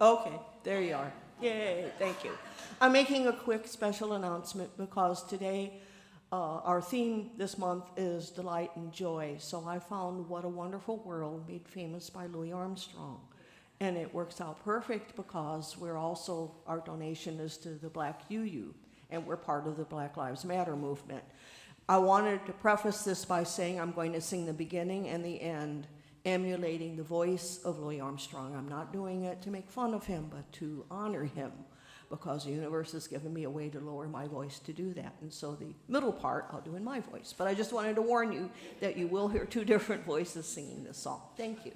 Okay, there you are. Yay, thank you. I'm making a quick special announcement because today our theme this month is delight and joy. So I found What a Wonderful World made famous by Louis Armstrong. And it works out perfect because our donation is to the Black UU, and we're part of the Black Lives Matter movement. I wanted to preface this by saying I'm going to sing the beginning and the end, emulating the voice of Louis Armstrong. I'm not doing it to make fun of him, but to honor him, because the universe has given me a way to lower my voice to do that. And so the middle part I'll do in my voice. But I just wanted to warn you that you will hear two different voices singing this song. Thank you.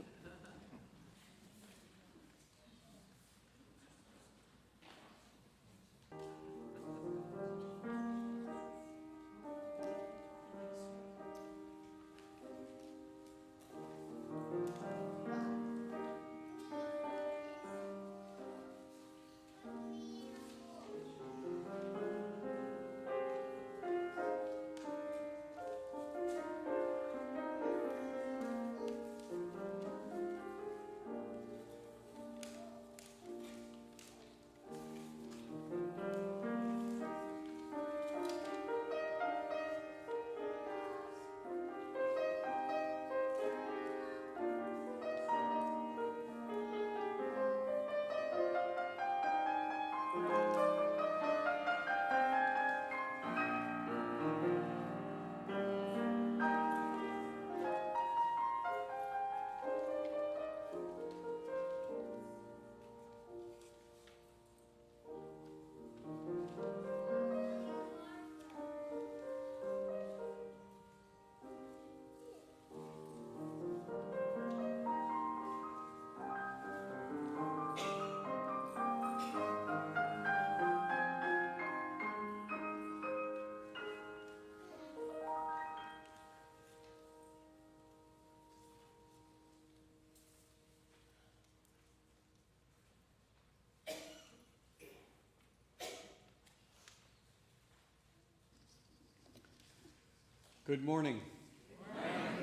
Good morning. Good morning.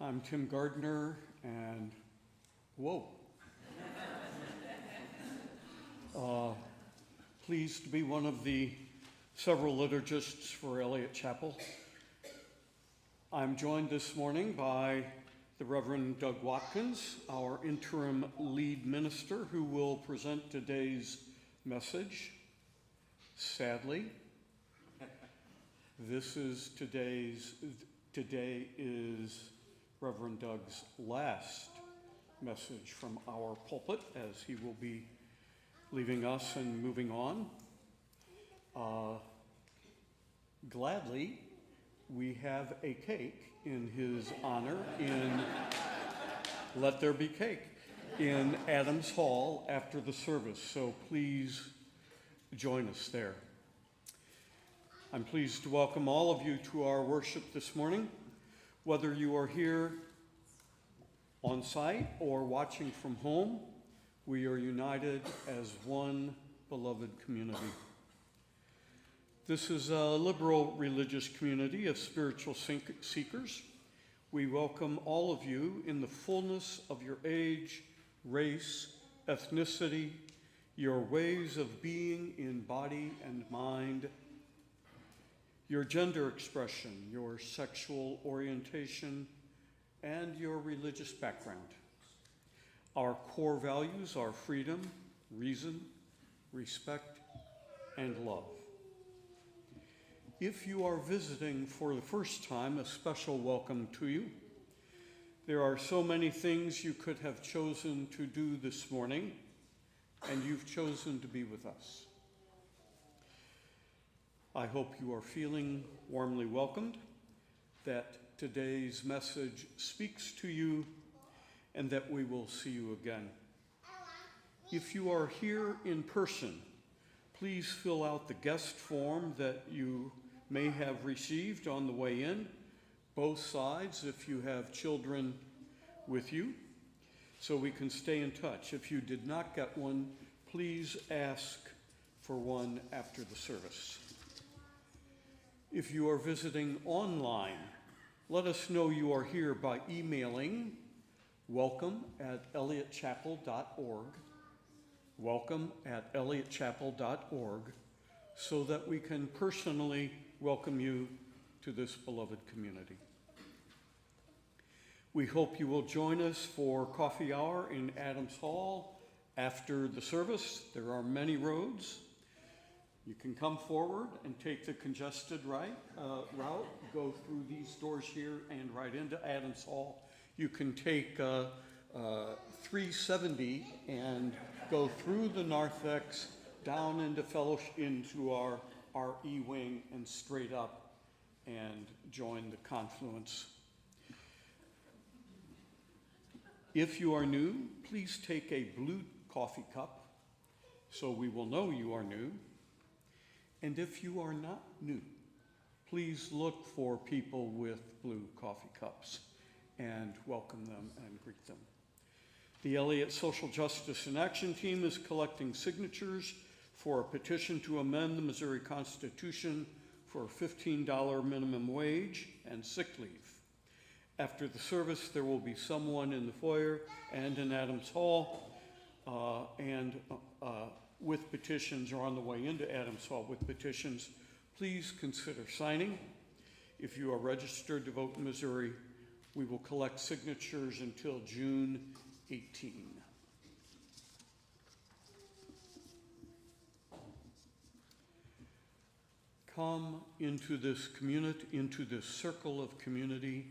I'm Tim Gardner, and pleased to be one of the several liturgists for Eliot Chapel. I'm joined this morning by the Reverend Doug Watkins, our interim lead minister, who will present today's message. Sadly, today is Reverend Doug's last message from our pulpit, as he will be leaving us and moving on. Gladly, we have a cake in his honor in Let There Be Cake in Adams Hall after the service, so please join us there. I'm pleased to welcome all of you to our worship this morning. Whether you are here on site or watching from home, we are united as one beloved community. This is a liberal religious community of spiritual seekers. We welcome all of you in the fullness of your age, race, ethnicity, your ways of being in body and mind, your gender expression, your sexual orientation, and your religious background. Our core values are freedom, reason, respect, and love. If you are visiting for the first time, a special welcome to you. There are so many things you could have chosen to do this morning, and you've chosen to be with us. I hope you are feeling warmly welcomed, that today's message speaks to you, and that we will see you again. If you are here in person, please fill out the guest form that you may have received on the way in, both sides if you have children with you, so we can stay in touch. If you did not get one, please ask for one after the service. If you are visiting online, let us know you are here by emailing welcome@eliotchapel.org welcome@eliotchapel.org, so that we can personally welcome you to this beloved community. We hope you will join us for coffee hour in Adams Hall after the service. There are many roads. You can come forward and take the congested route, go through these doors here and right into Adams Hall. You can take 370 and go through the narthex, down into fellowship, into our E-wing, and straight up and join the confluence. If you are new, please take a blue coffee cup so we will know you are new. And if you are not new, please look for people with blue coffee cups and welcome them and greet them. The Eliot Social Justice and Action Team is collecting signatures for a petition to amend the Missouri Constitution for a $15 minimum wage and sick leave. After the service, there will be someone in the foyer and in Adams Hall with petitions, or on the way into Adams Hall with petitions. Please consider signing. If you are registered to vote in Missouri, we will collect signatures until June 18. Come into this community, into this circle of community.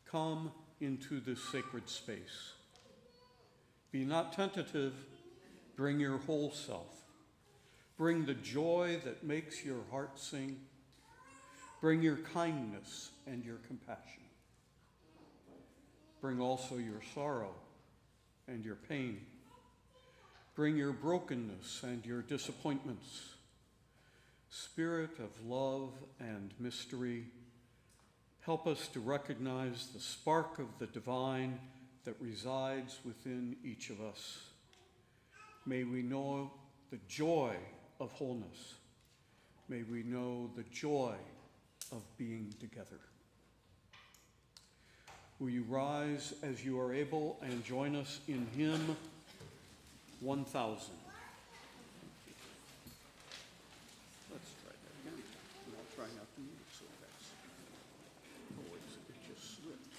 Come into this sacred space. Be not tentative, bring your whole self. Bring the joy that makes your heart sing. Bring your kindness and your compassion. Bring also your sorrow and your pain. Bring your brokenness and your disappointments. Spirit of love and mystery, help us to recognize the spark of the divine that resides within each of us. May we know the joy of wholeness. May we know the joy of being together. Will you rise as you are able and join us in hymn 1000? Let's try that again. And I'll try not to move so fast. Oh, it just slipped.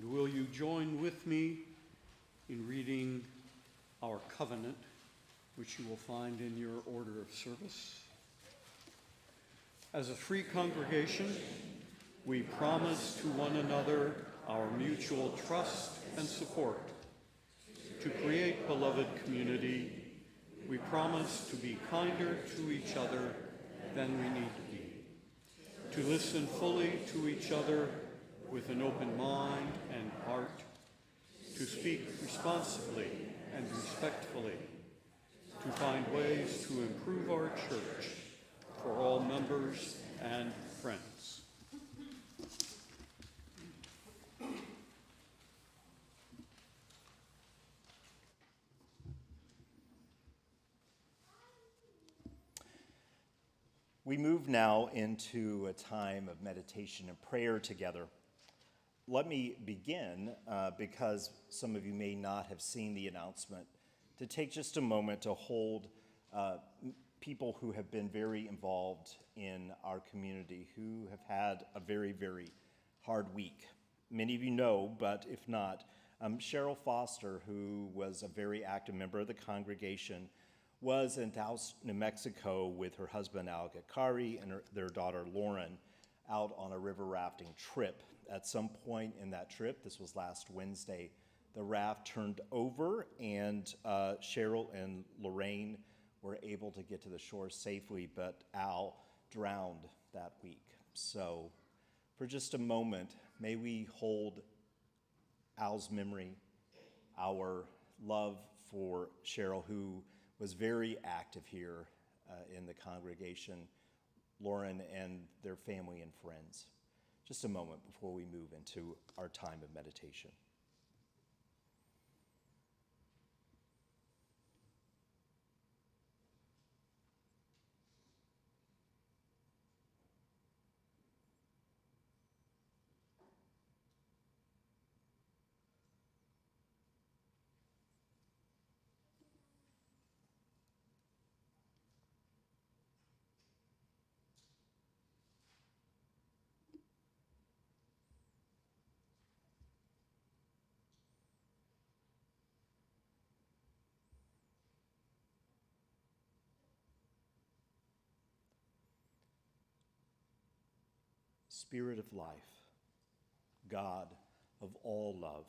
And will you join with me in reading our covenant, which you will find in your order of service? As a free congregation, we promise to one another our mutual trust and support. To create beloved community, we promise to be kinder to each other than we need to be, to listen fully to each other with an open mind and heart, to speak responsibly and respectfully, to find ways to improve our church for all members and friends. We move now into a time of meditation and prayer together. Let me begin, because some of you may not have seen the announcement, to take just a moment to hold people who have been very involved in our community, who have had a very, very hard week. Many of you know, but if not, Cheryl Foster, who was a very active member of the congregation, was in Taos, New Mexico with her husband, Alec Akari, and their daughter, Lauren, out on a river rafting trip. At some point in that trip, this was last Wednesday, the raft turned over, and Cheryl and Lorraine were able to get to the shore safely, but Al drowned that week. So for just a moment, may we hold Al's memory, our love for Cheryl, who was very active here in the congregation, Lauren and their family and friends. Just a moment before we move into our time of meditation. Spirit of life, God of all love,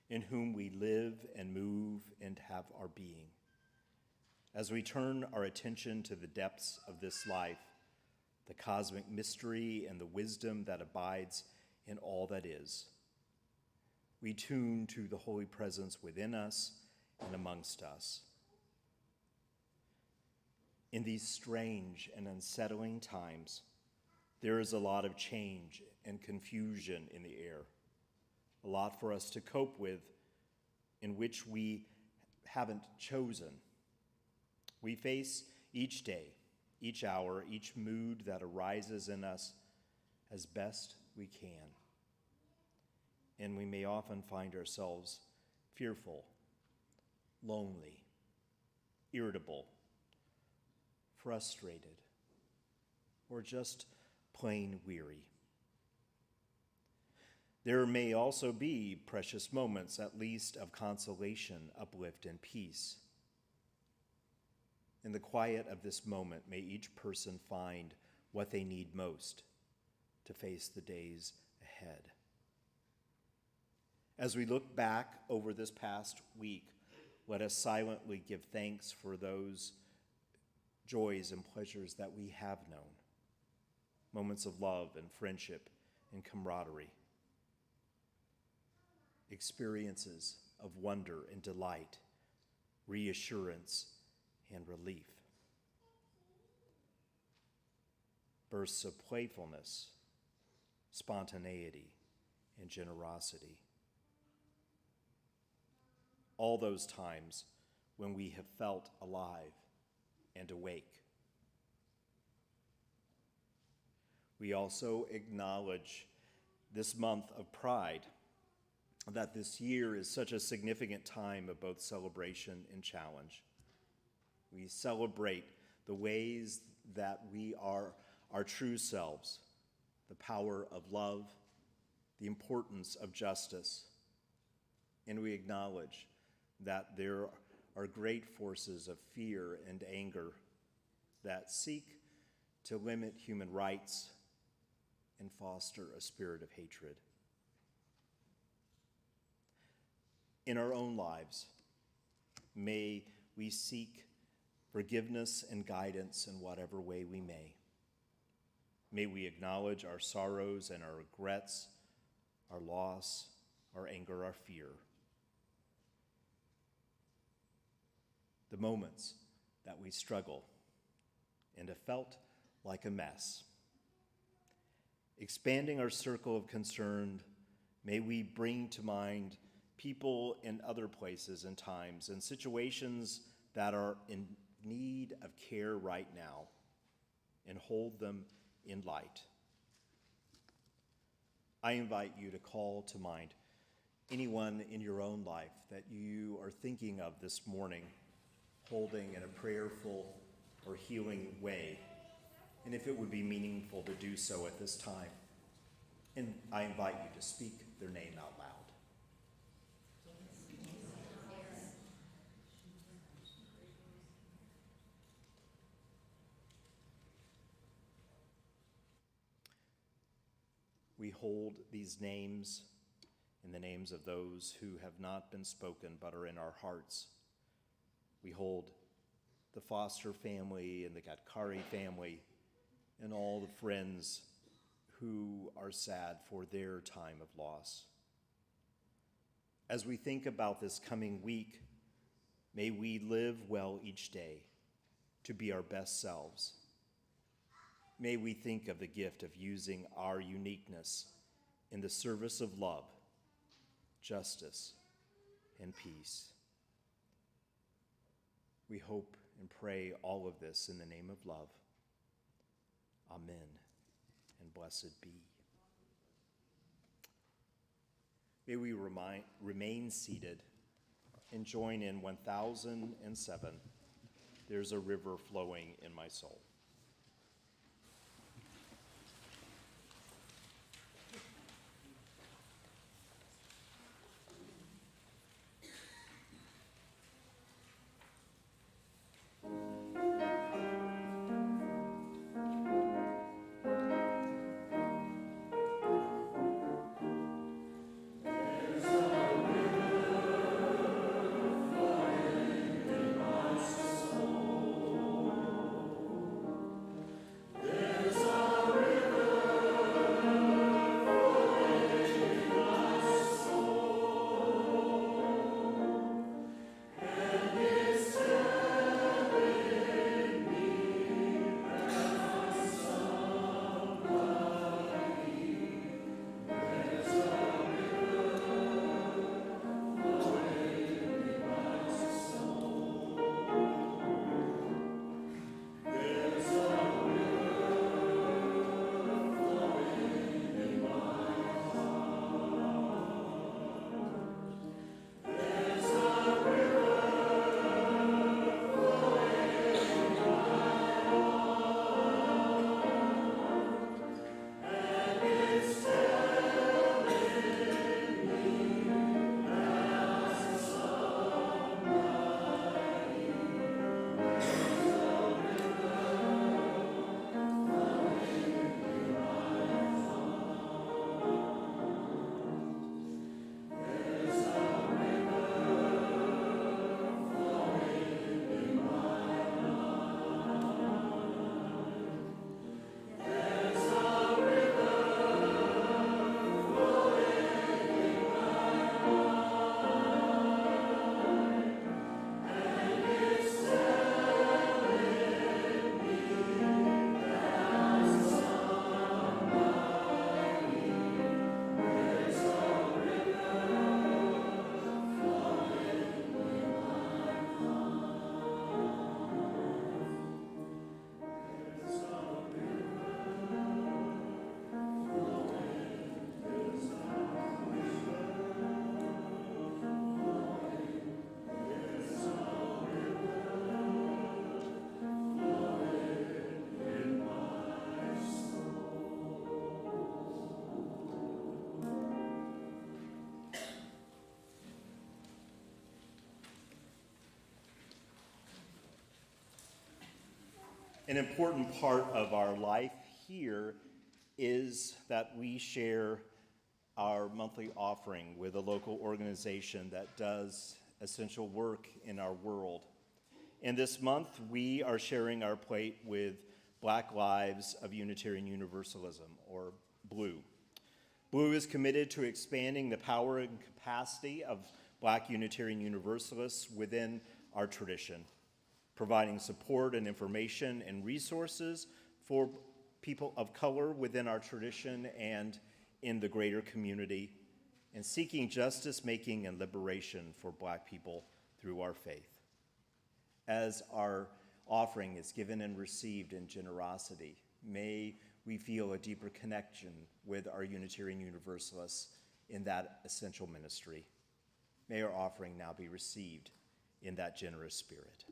in whom we live and move and have our being. As we turn our attention to the depths of this life, the cosmic mystery and the wisdom that abides in all that is, we tune to the holy presence within us and amongst us. In these strange and unsettling times, there is a lot of change and confusion in the air, a lot for us to cope with in which we haven't chosen. We face each day, each hour, each mood that arises in us as best we can. And we may often find ourselves fearful, lonely, irritable, frustrated, or just plain weary. There may also be precious moments, at least, of consolation, uplift, and peace. In the quiet of this moment, may each person find what they need most to face the days ahead. As we look back over this past week, let us silently give thanks for those joys and pleasures that we have known. Moments of love and friendship and camaraderie. Experiences of wonder and delight, reassurance and relief. Bursts of playfulness, spontaneity, and generosity. All those times when we have felt alive and awake. We also acknowledge this month of Pride, that this year is such a significant time of both celebration and challenge. We celebrate the ways that we are our true selves, the power of love, the importance of justice, and we acknowledge that there are great forces of fear and anger that seek to limit human rights and foster a spirit of hatred. In our own lives, may we seek forgiveness and guidance in whatever way we may. May we acknowledge our sorrows and our regrets, our loss, our anger, our fear. The moments that we struggle and have felt like a mess. Expanding our circle of concern, may we bring to mind people in other places and times and situations that are in need of care right now and hold them in light. I invite you to call to mind anyone in your own life that you are thinking of this morning, holding in a prayerful or healing way, and if it would be meaningful to do so at this time. And I invite you to speak their name out loud. We hold these names in the names of those who have not been spoken but are in our hearts. We hold the Foster family and the Gatkari family and all the friends who are sad for their time of loss. As we think about this coming week, may we live well each day to be our best selves. May we think of the gift of using our uniqueness in the service of love, justice, and peace. We hope and pray all of this in the name of love. Amen, and blessed be. May we remain seated and join in 1007, There's a River Flowing in My Soul. An important part of our life here is that we share our monthly offering with a local organization that does essential work in our world. And this month, we are sharing our plate with Black Lives of Unitarian Universalism, or BLUE. BLUE is committed to expanding the power and capacity of Black Unitarian Universalists within our tradition, providing support and information and resources for people of color within our tradition and in the greater community, and seeking justice making and liberation for Black people through our faith. As our offering is given and received in generosity, may we feel a deeper connection with our Unitarian Universalists in that essential ministry. May our offering now be received in that generous spirit.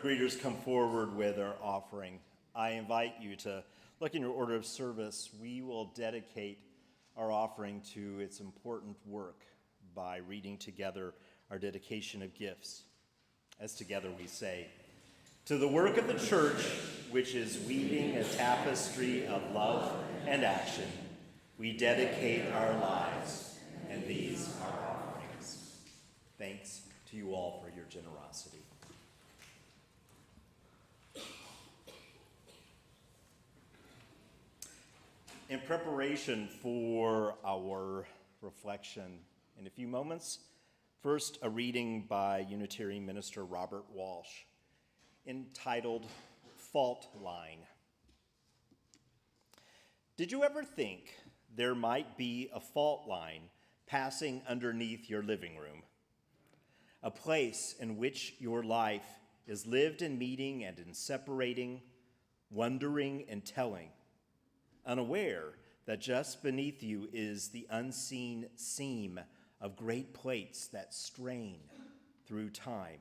Greeters come forward with our offering, I invite you to look in your order of service. We will dedicate our offering to its important work by reading together our dedication of gifts. As together we say, "To the work of the church, which is weaving a tapestry of love and action, we dedicate our lives, and these are offerings." Thanks to you all for your generosity. In preparation for our reflection in a few moments, first a reading by Unitarian minister Robert Walsh entitled Fault Line. Did you ever think there might be a fault line passing underneath your living room? A place in which your life is lived in meeting and in separating, wondering and telling, unaware that just beneath you is the unseen seam of great plates that strain through time,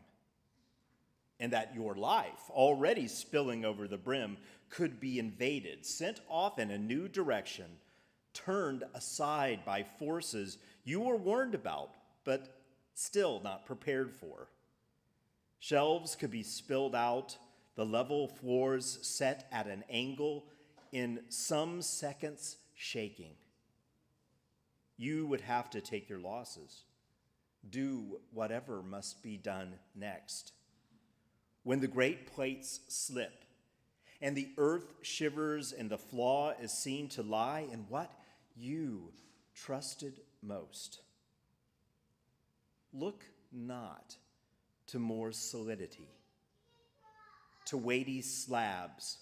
and that your life, already spilling over the brim, could be invaded, sent off in a new direction, turned aside by forces you were warned about, but still not prepared for. Shelves could be spilled out, the level floors set at an angle, in some seconds shaking. You would have to take your losses, do whatever must be done next. When the great plates slip, and the earth shivers and the flaw is seen to lie in what you trusted most. Look not to more solidity, to weighty slabs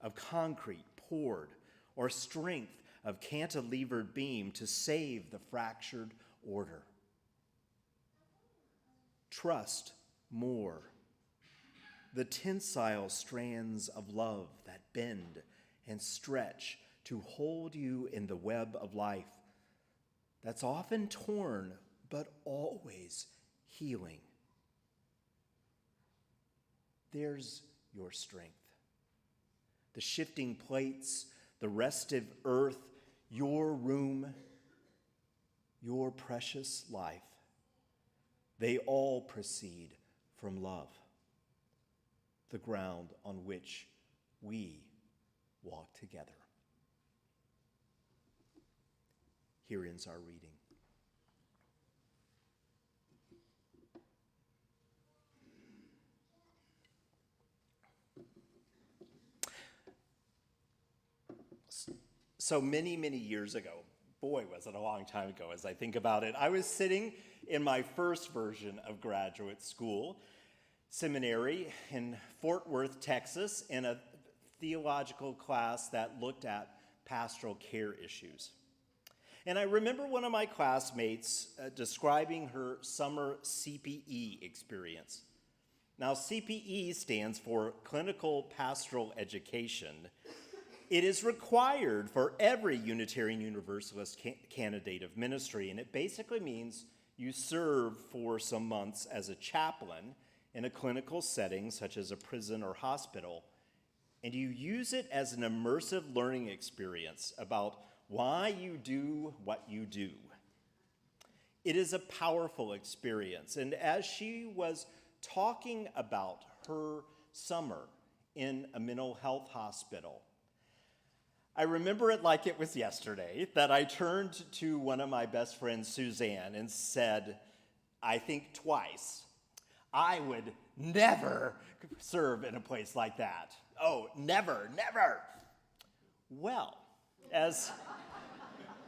of concrete poured, or strength of cantilevered beam to save the fractured order. Trust more the tensile strands of love that bend and stretch to hold you in the web of life that's often torn but always healing. There's your strength. The shifting plates, the restive earth, your room, your precious life, they all proceed from love, the ground on which we walk together. Here ends our reading. So many years ago, boy, was it a long time ago as I think about it, I was sitting in my first version of graduate school, seminary in Fort Worth, Texas, in a theological class that looked at pastoral care issues. And I remember one of my classmates describing her summer CPE experience. Now, CPE stands for Clinical Pastoral Education. It is required for every Unitarian Universalist candidate of ministry, and it basically means you serve for some months as a chaplain in a clinical setting, such as a prison or hospital, and you use it as an immersive learning experience about why you do what you do. It is a powerful experience, and as she was talking about her summer in a mental health hospital, I remember it like it was yesterday that I turned to one of my best friends, Suzanne, and said, I think twice, I would never serve in a place like that. Oh, never. Well, as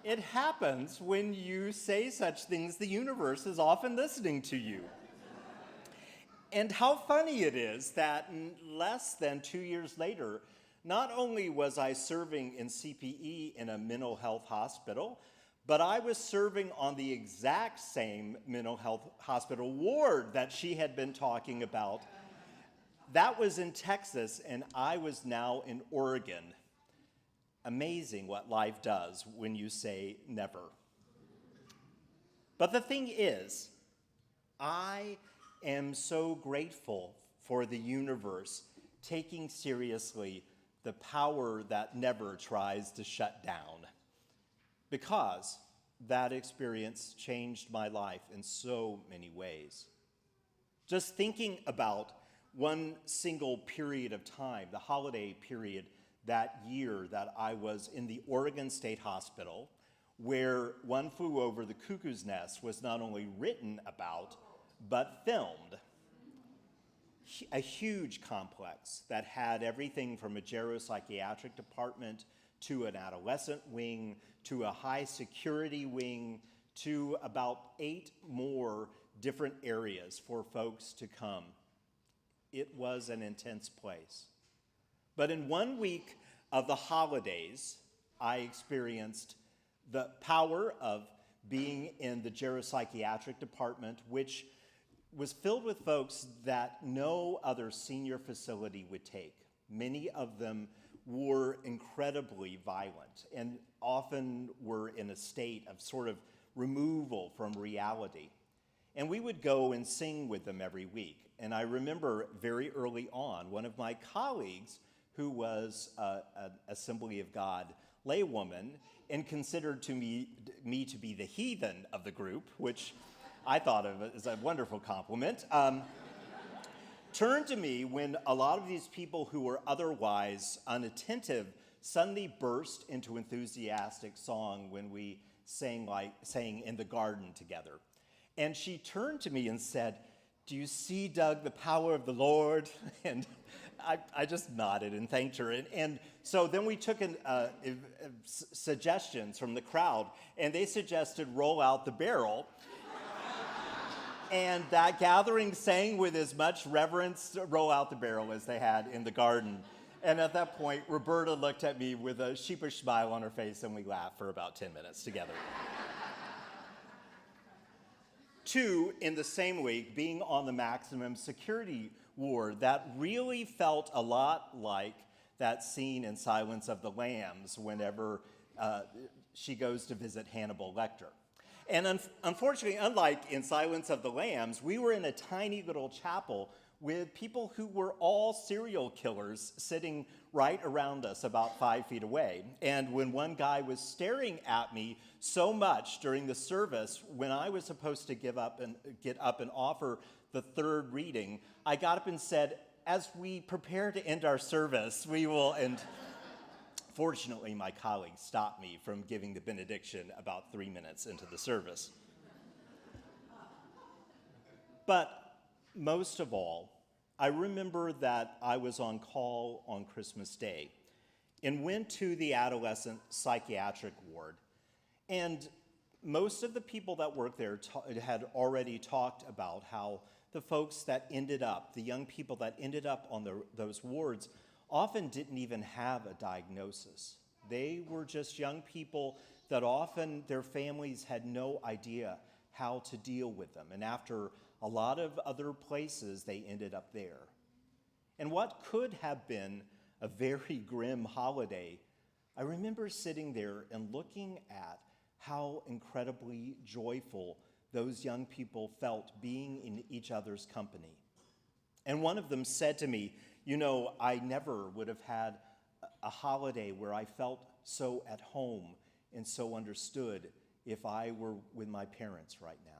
it happens when you say such things, the universe is often listening to you. And how funny it is that less than 2 years later, not only was I serving in CPE in a mental health hospital, but I was serving on the exact same mental health hospital ward that she had been talking about. That was in Texas, and I was now in Oregon. Amazing what life does when you say never. But the thing is, I am so grateful for the universe taking seriously the power that never tries to shut down, because that experience changed my life in so many ways. Just thinking about one single period of time, the holiday period that year that I was in the Oregon State Hospital, where One Flew Over the Cuckoo's Nest was not only written about, but filmed. A huge complex that had everything from a geropsychiatric department to an adolescent wing to a high security wing to about 8 more different areas for folks to come. It was an intense place. But in 1 week of the holidays, I experienced the power of being in the geropsychiatric department, which was filled with folks that no other senior facility would take. Many of them were incredibly violent, and often were in a state of sort of removal from reality. And we would go and sing with them every week. And I remember very early on, one of my colleagues, who was an Assembly of God laywoman and considered me to be the heathen of the group, which I thought of as a wonderful compliment, turned to me when a lot of these people who were otherwise unattentive suddenly burst into enthusiastic song when we sang in the garden together. And she turned to me and said, "Do you see, Doug, the power of the Lord?" And I just nodded and thanked her. And so then we took suggestions from the crowd, and they suggested "Roll Out the Barrel." And that gathering sang with as much reverence, "Roll Out the Barrel," as they had in the garden. And at that point, Roberta looked at me with a sheepish smile on her face, and we laughed for about 10 minutes together. 2, in the same week, being on the maximum security ward, that really felt a lot like that scene in Silence of the Lambs whenever she goes to visit Hannibal Lecter. And unfortunately, unlike in Silence of the Lambs, we were in a tiny little chapel with people who were all serial killers sitting right around us about 5 feet away. And when one guy was staring at me so much during the service, when I was supposed to get up and offer the third reading, I got up and said, "As we prepare to end our service, we will," and fortunately, my colleague stopped me from giving the benediction about 3 minutes into the service. But most of all, I remember that I was on call on Christmas Day and went to the adolescent psychiatric ward. And most of the people that worked there had already talked about how the folks that ended up, the young people that ended up on those wards, often didn't even have a diagnosis. They were just young people that often their families had no idea how to deal with them. And after a lot of other places, they ended up there. And what could have been a very grim holiday, I remember sitting there and looking at how incredibly joyful those young people felt being in each other's company. And one of them said to me, "You know, I never would have had a holiday where I felt so at home and so understood if I were with my parents right now."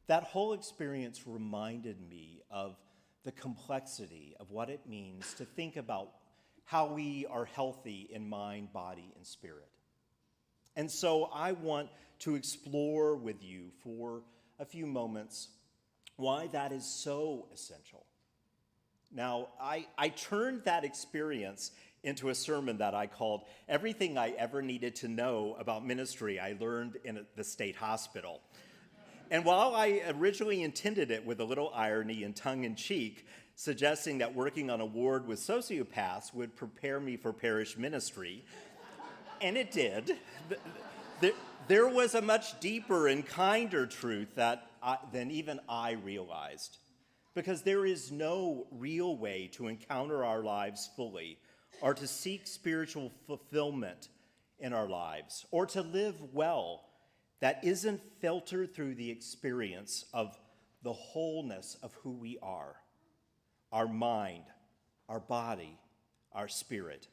That whole experience reminded me of the complexity of what it means to think about how we are healthy in mind, body, and spirit. And so I want to explore with you for a few moments why that is so essential. Now, I turned that experience into a sermon that I called "Everything I Ever Needed to Know About Ministry I Learned in the State Hospital." And while I originally intended it with a little irony and tongue-in-cheek, suggesting that working on a ward with sociopaths would prepare me for parish ministry, and it did, there was a much deeper and kinder truth than even I realized. Because there is no real way to encounter our lives fully, or to seek spiritual fulfillment in our lives, or to live well that isn't filtered through the experience of the wholeness of who we are, our mind, our body, our spirit.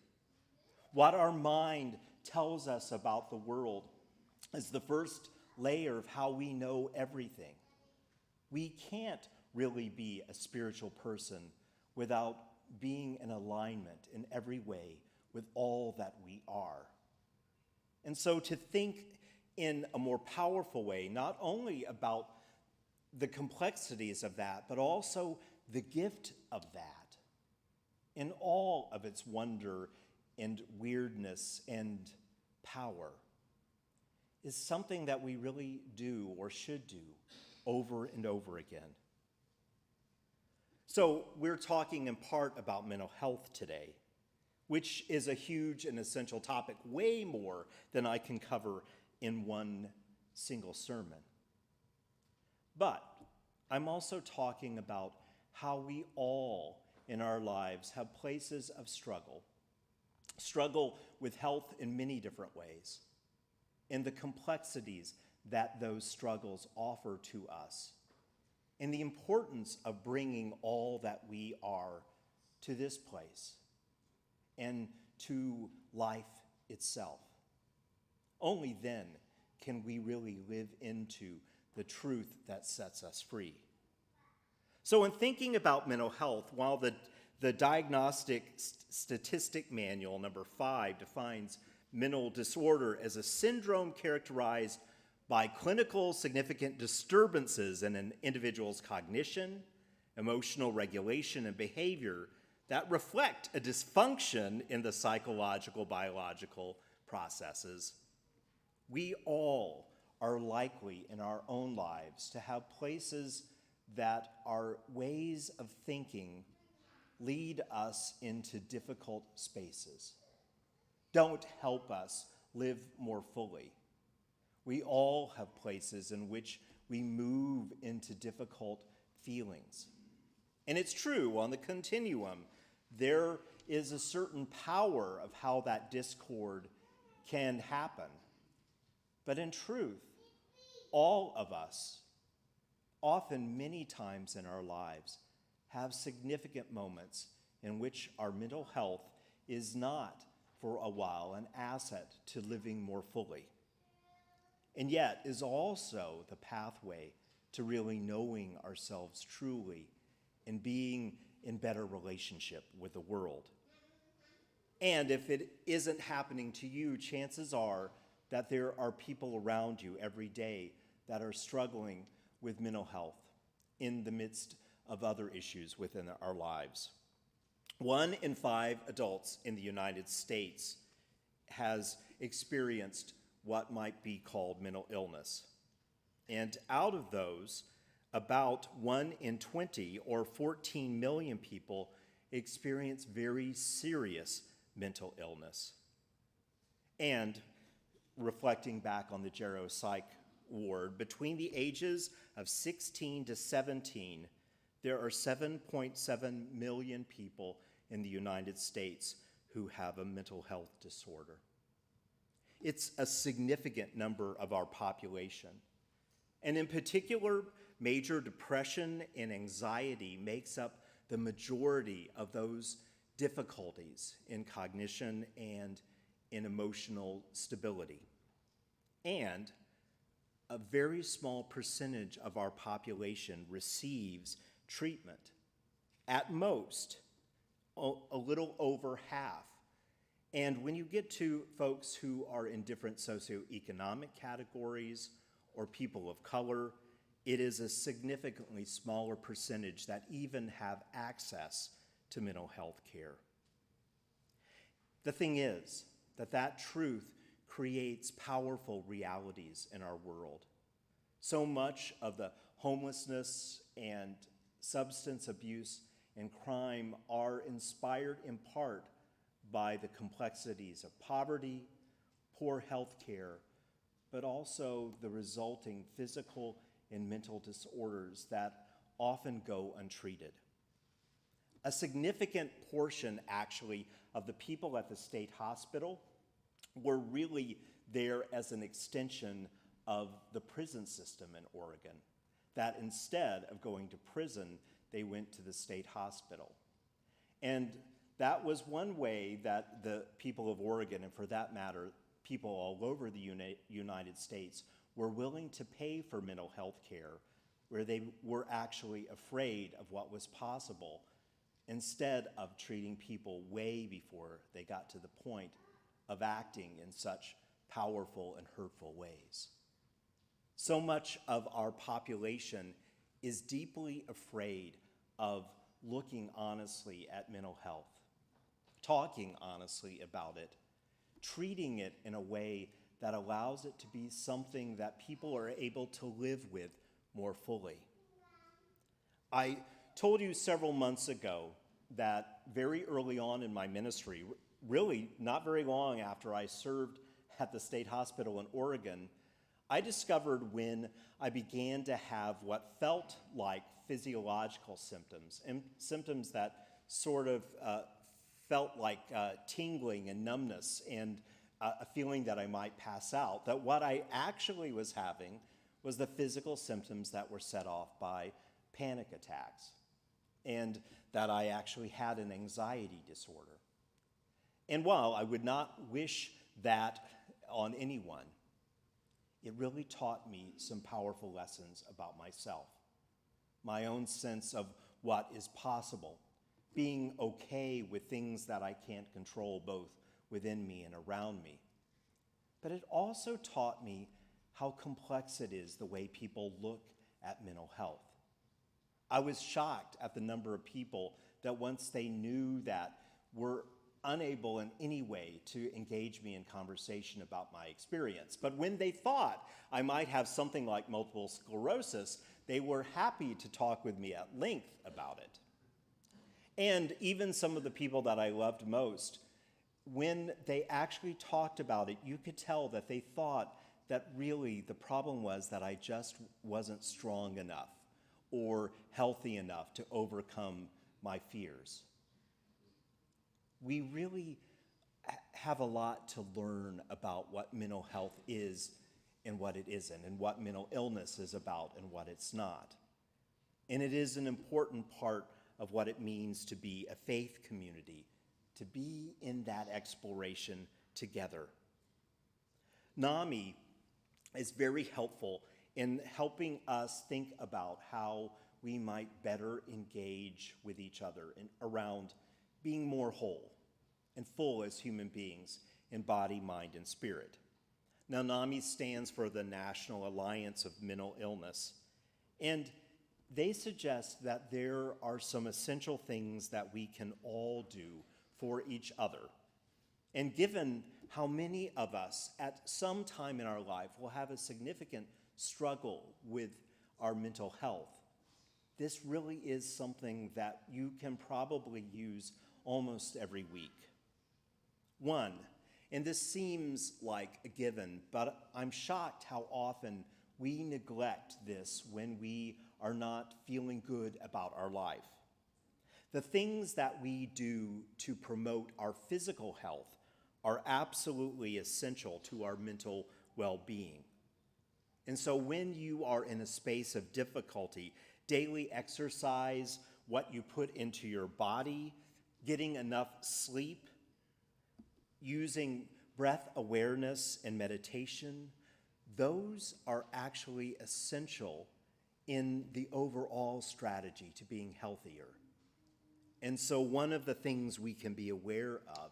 What our mind tells us about the world is the first layer of how we know everything. We can't really be a spiritual person without being in alignment in every way with all that we are. And so to think in a more powerful way, not only about the complexities of that, but also the gift of that in all of its wonder and weirdness and power, is something that we really do or should do over and over again. So we're talking in part about mental health today, which is a huge and essential topic, way more than I can cover in one single sermon. But I'm also talking about how we all in our lives have places of struggle, struggle with health in many different ways, and the complexities that those struggles offer to us, and the importance of bringing all that we are to this place and to life itself. Only then can we really live into the truth that sets us free. So in thinking about mental health, while the Diagnostic Statistic Manual number 5 defines mental disorder as a syndrome characterized by clinical significant disturbances in an individual's cognition, emotional regulation, and behavior that reflect a dysfunction in the psychological, biological processes, we all are likely in our own lives to have places that our ways of thinking lead us into difficult spaces, don't help us live more fully. We all have places in which we move into difficult feelings. And it's true, on the continuum, there is a certain power of how that discord can happen. But in truth, all of us, often many times in our lives, have significant moments in which our mental health is not, for a while, an asset to living more fully, and yet is also the pathway to really knowing ourselves truly and being in better relationship with the world. And if it isn't happening to you, chances are that there are people around you every day that are struggling with mental health in the midst of other issues within our lives. 1 in 5 adults in the United States has experienced what might be called mental illness. And out of those, about 1 in 20, or 14 million people, experience very serious mental illness. And reflecting back on the geropsych ward, between the ages of 16 to 17, there are 7.7 million people in the United States who have a mental health disorder. It's a significant number of our population. And in particular, major depression and anxiety makes up the majority of those difficulties in cognition and in emotional stability. And a very small percentage of our population receives treatment. At most, a little over half. And when you get to folks who are in different socioeconomic categories or people of color, it is a significantly smaller percentage that even have access to mental health care. The thing is that truth creates powerful realities in our world. So much of the homelessness and substance abuse and crime are inspired in part by the complexities of poverty, poor health care, but also the resulting physical and mental disorders that often go untreated. A significant portion, actually, of the people at the state hospital were really there as an extension of the prison system in Oregon, that instead of going to prison, they went to the state hospital. And that was one way that the people of Oregon, and for that matter, people all over the United States, were willing to pay for mental health care, where they were actually afraid of what was possible, instead of treating people way before they got to the point of acting in such powerful and hurtful ways. So much of our population is deeply afraid of looking honestly at mental health, talking honestly about it, treating it in a way that allows it to be something that people are able to live with more fully. I told you several months ago that very early on in my ministry, really not very long after I served at the state hospital in Oregon, I discovered when I began to have what felt like physiological symptoms, and symptoms that sort of felt like tingling and numbness and a feeling that I might pass out, that what I actually was having was the physical symptoms that were set off by panic attacks, and that I actually had an anxiety disorder. And while I would not wish that on anyone, it really taught me some powerful lessons about myself, my own sense of what is possible, being okay with things that I can't control both within me and around me. But it also taught me how complex it is the way people look at mental health. I was shocked at the number of people that once they knew that were unable in any way to engage me in conversation about my experience. But when they thought I might have something like multiple sclerosis, they were happy to talk with me at length about it. And even some of the people that I loved most, when they actually talked about it, you could tell that they thought that really the problem was that I just wasn't strong enough or healthy enough to overcome my fears. We really have a lot to learn about what mental health is and what it isn't, and what mental illness is about and what it's not. And it is an important part of what it means to be a faith community, to be in that exploration together. NAMI is very helpful in helping us think about how we might better engage with each other and around being more whole and full as human beings in body, mind, and spirit. Now, NAMI stands for the National Alliance of Mental Illness, and they suggest that there are some essential things that we can all do for each other. And given how many of us at some time in our life will have a significant struggle with our mental health, this really is something that you can probably use almost every week. One, and this seems like a given, but I'm shocked how often we neglect this when we are not feeling good about our life. The things that we do to promote our physical health are absolutely essential to our mental well-being. And so when you are in a space of difficulty, daily exercise, what you put into your body, getting enough sleep, using breath awareness and meditation, those are actually essential in the overall strategy to being healthier. And so one of the things we can be aware of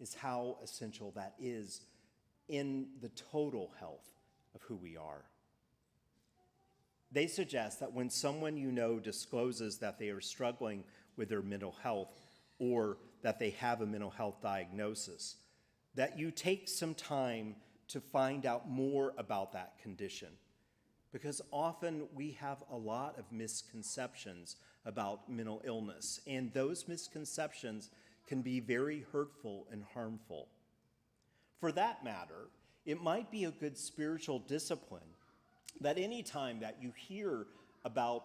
is how essential that is in the total health of who we are. They suggest that when someone you know discloses that they are struggling with their mental health or that they have a mental health diagnosis, that you take some time to find out more about that condition. Because often we have a lot of misconceptions about mental illness, and those misconceptions can be very hurtful and harmful. For that matter, it might be a good spiritual discipline that any time that you hear about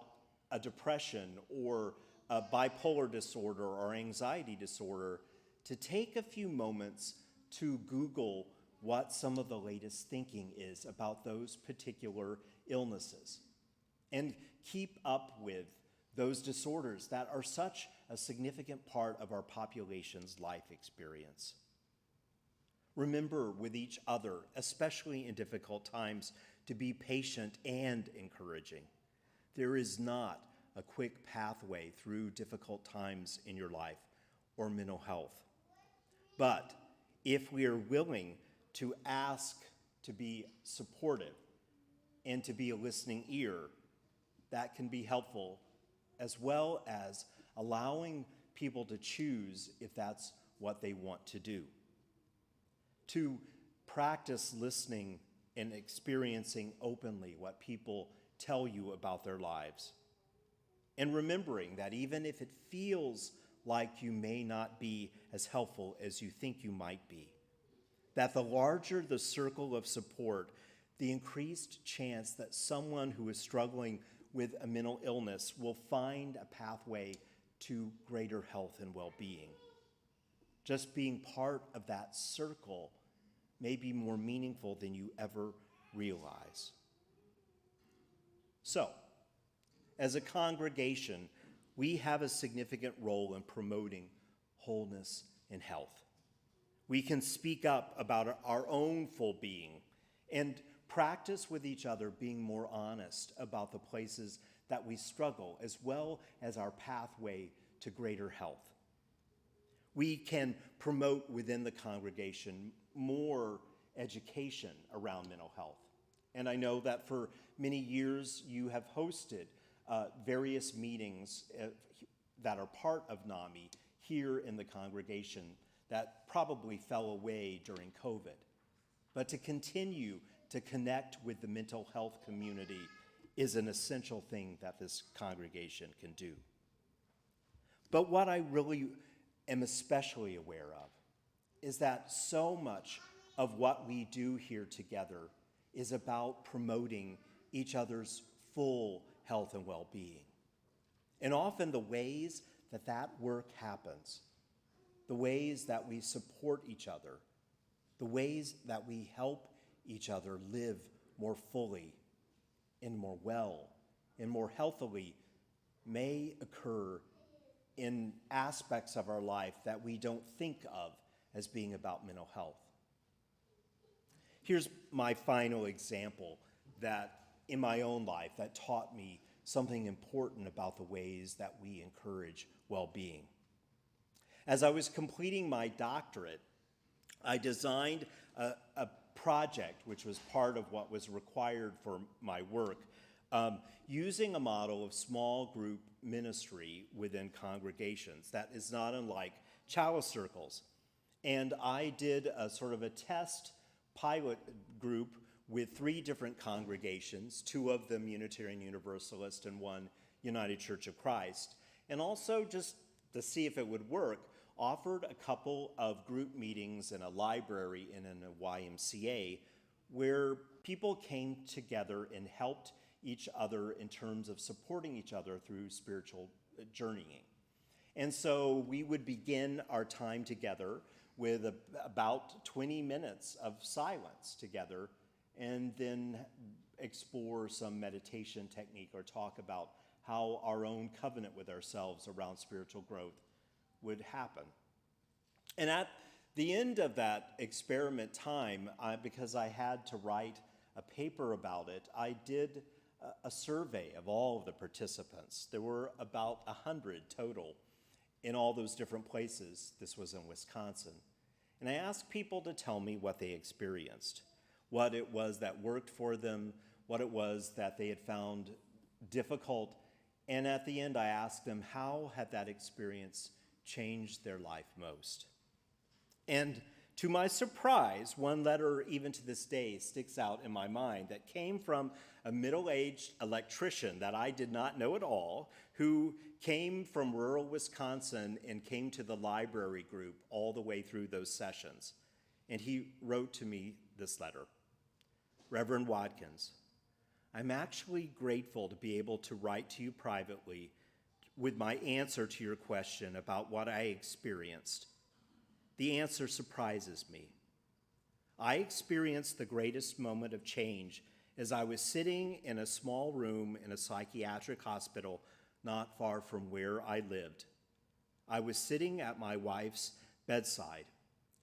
a depression or a bipolar disorder or anxiety disorder, to take a few moments to Google what some of the latest thinking is about those particular illnesses, and keep up with those disorders that are such a significant part of our population's life experience. Remember with each other, especially in difficult times, to be patient and encouraging. There is not a quick pathway through difficult times in your life or mental health. But if we are willing to ask to be supportive and to be a listening ear, that can be helpful, as well as allowing people to choose if that's what they want to do. To practice listening and experiencing openly what people tell you about their lives. And remembering that even if it feels like you may not be as helpful as you think you might be, that the larger the circle of support, the increased chance that someone who is struggling with a mental illness will find a pathway to greater health and well-being. Just being part of that circle may be more meaningful than you ever realize. So, as a congregation, we have a significant role in promoting wholeness and health. We can speak up about our own full being and practice with each other being more honest about the places that we struggle, as well as our pathway to greater health. We can promote within the congregation more education around mental health. And I know that for many years you have hosted various meetings that are part of NAMI here in the congregation that probably fell away during COVID. But to continue to connect with the mental health community is an essential thing that this congregation can do. But what I really am especially aware of is that so much of what we do here together is about promoting each other's full health and well-being. And often the ways that that work happens, the ways that we support each other, the ways that we help each other live more fully and more well and more healthily may occur in aspects of our life that we don't think of as being about mental health. Here's my final example that in my own life that taught me something important about the ways that we encourage well-being. As I was completing my doctorate, I designed a project which was part of what was required for my work, using a model of small group ministry within congregations that is not unlike chalice circles. And I did a sort of a test pilot group with 3 different congregations, 2 of them Unitarian Universalist and 1 United Church of Christ. And also, just to see if it would work, offered a couple of group meetings in a library and in a YMCA where people came together and helped each other in terms of supporting each other through spiritual journeying. And so we would begin our time together with about 20 minutes of silence together, and then explore some meditation technique or talk about how our own covenant with ourselves around spiritual growth would happen. And at the end of that experiment time, because I had to write a paper about it, I did a survey of all of the participants. There were about 100 total in all those different places. This was in Wisconsin. And I asked people to tell me what they experienced, what it was that worked for them, what it was that they had found difficult. And at the end, I asked them, how had that experience changed their life most? And to my surprise, one letter, even to this day, sticks out in my mind that came from a middle-aged electrician that I did not know at all, who came from rural Wisconsin and came to the library group all the way through those sessions. And he wrote to me this letter. Reverend Watkins, I'm actually grateful to be able to write to you privately with my answer to your question about what I experienced. The answer surprises me. I experienced the greatest moment of change as I was sitting in a small room in a psychiatric hospital not far from where I lived. I was sitting at my wife's bedside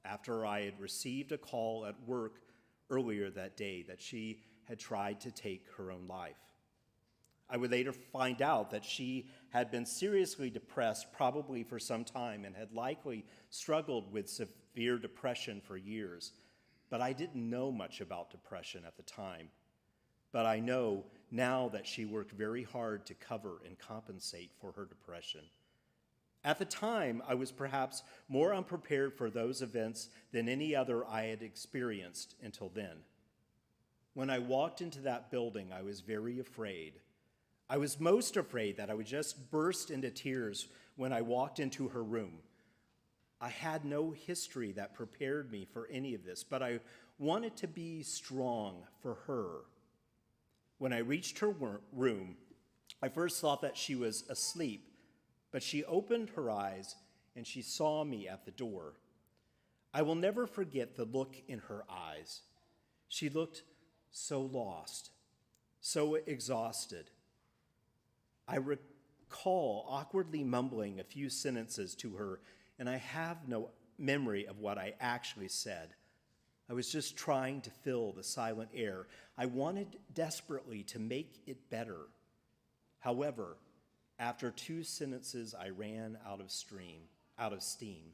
after I had received a call at work earlier that day that she had tried to take her own life. I would later find out that she had been seriously depressed probably for some time and had likely struggled with severe depression for years. But I didn't know much about depression at the time. But I know now that she worked very hard to cover and compensate for her depression. At the time, I was perhaps more unprepared for those events than any other I had experienced until then. When I walked into that building, I was very afraid. I was most afraid that I would just burst into tears when I walked into her room. I had no history that prepared me for any of this, but I wanted to be strong for her. When I reached her room, I first thought that she was asleep, but she opened her eyes and she saw me at the door. I will never forget the look in her eyes. She looked so lost, so exhausted. I recall awkwardly mumbling a few sentences to her, and I have no memory of what I actually said. I was just trying to fill the silent air. I wanted desperately to make it better. However, after 2 sentences, I ran out of steam.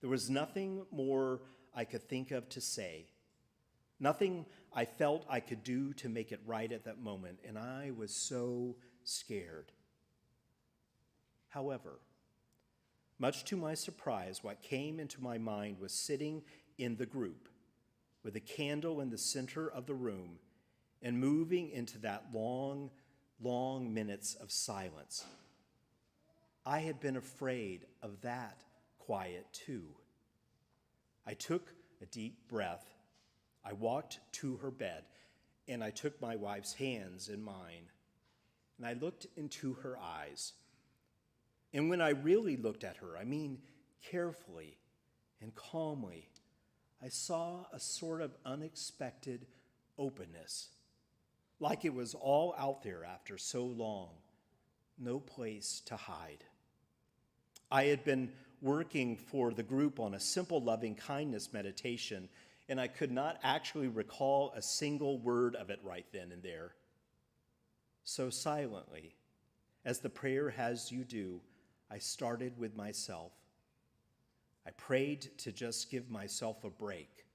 There was nothing more I could think of to say, nothing I felt I could do to make it right at that moment, and I was so scared. However, much to my surprise, what came into my mind was sitting in the group with a candle in the center of the room and moving into that long minutes of silence. I had been afraid of that quiet too. I took a deep breath. I walked to her bed, and I took my wife's hands in mine, and I looked into her eyes. And when I really looked at her, I mean carefully and calmly, I saw a sort of unexpected openness, like it was all out there after so long, no place to hide. I had been working for the group on a simple loving kindness meditation, and I could not actually recall a single word of it right then and there. So silently, as the prayer has you do, I started with myself. I prayed to just give myself a break.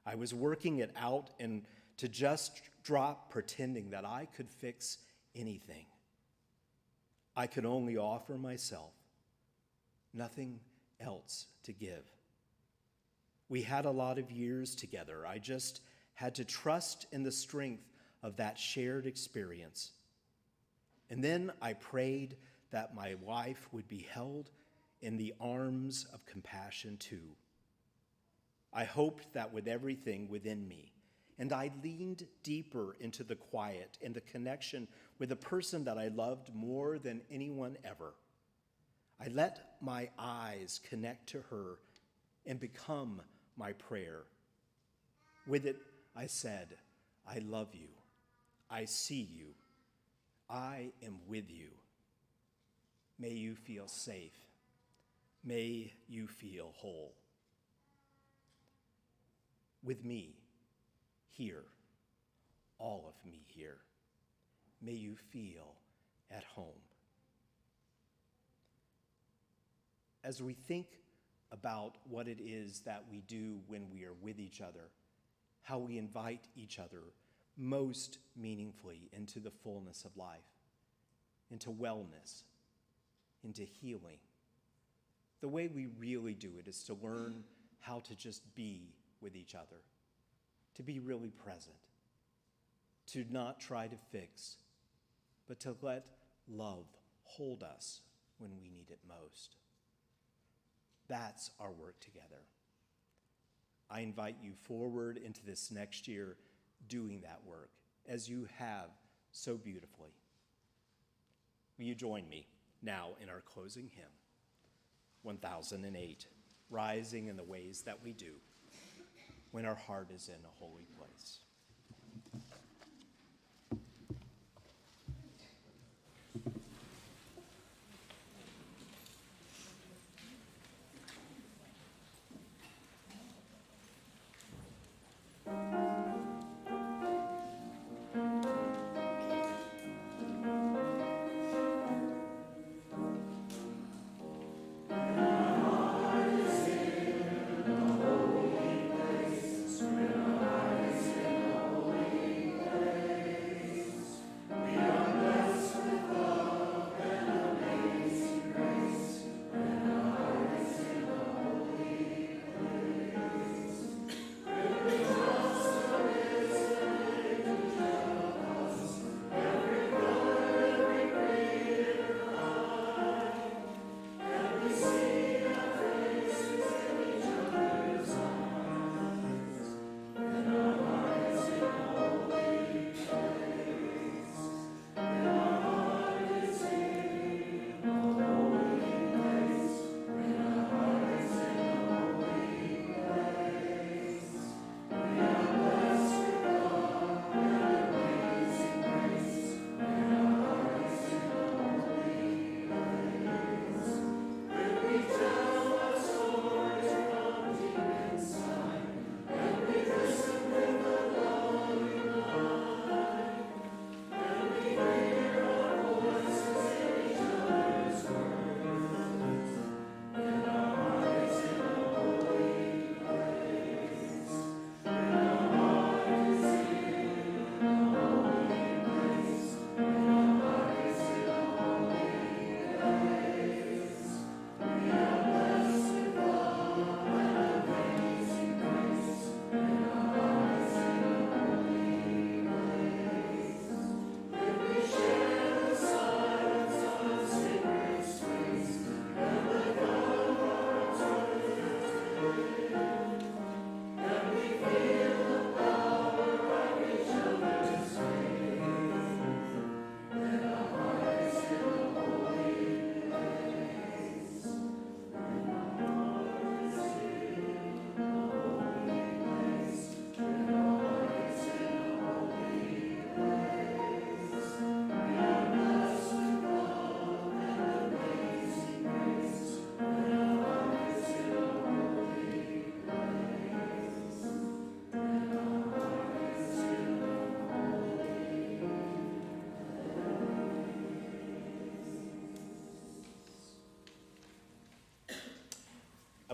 I was working it out and to just drop pretending that I could fix anything. I could only offer myself, nothing else to give. We had a lot of years together. I just had to trust in the strength of that shared experience. And then I prayed that my wife would be held in the arms of compassion too. I hoped that with everything within me, and I leaned deeper into the quiet and the connection with a person that I loved more than anyone ever. I let my eyes connect to her and become my prayer. With it, I said, I love you. I see you. I am with you. May you feel safe. May you feel whole. With me here, all of me here, may you feel at home. As we think about what it is that we do when we are with each other, how we invite each other most meaningfully into the fullness of life, into wellness, into healing. The way we really do it is to learn how to just be with each other, to be really present, to not try to fix, but to let love hold us when we need it most. That's our work together. I invite you forward into this next year doing that work, as you have so beautifully. Will you join me now in our closing hymn, 1008, Rising in the Ways That We Do, when our heart is in a holy place. Holy place, where I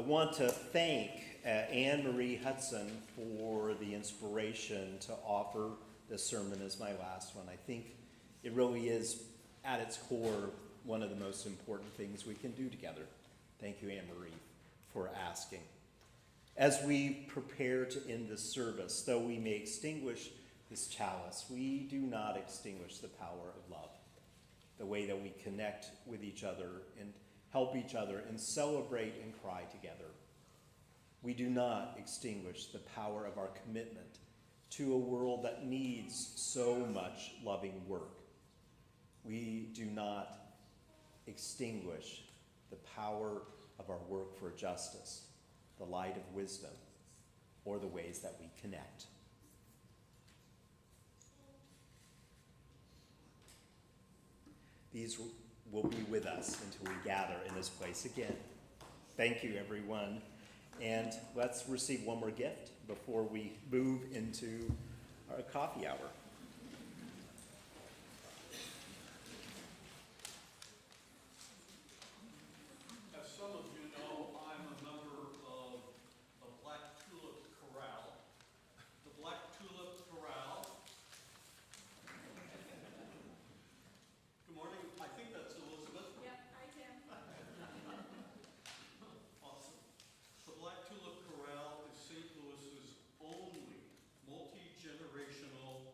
want to thank Anne Marie Hudson for the inspiration to offer this sermon as my last one. I think it really is, at its core, one of the most important things we can do together. Thank you, Anne Marie, for asking. As we prepare to end this service, though we may extinguish this chalice, we do not extinguish the power of love, the way that we connect with each other and help each other and celebrate and cry together. We do not extinguish the power of our commitment to a world that needs so much loving work. We do not extinguish the power of our work for justice, the light of wisdom, or the ways that we connect. These will be with us until we gather in this place again. Thank you, everyone. And let's receive one more gift before we move into our coffee hour. As some of you know, I'm a member of the Black Tulip Chorale. The Black Tulip Chorale. Good morning. I think that's Elizabeth. Yep, I can. Awesome. The Black Tulip Chorale is St. Louis's only multi-generational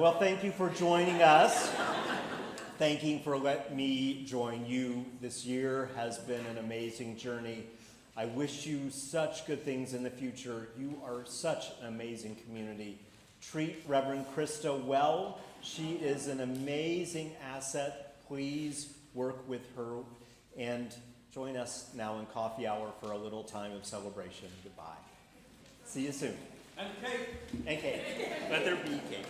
Well, thank you for joining us. Thanking for letting me join you. This year has been an amazing journey. I wish you such good things in the future. You are such an amazing community. Treat Reverend Krista well. She is an amazing asset. Please work with her and join us now in coffee hour for a little time of celebration. Goodbye. See you soon. And Kate. And cake. Let there be cake.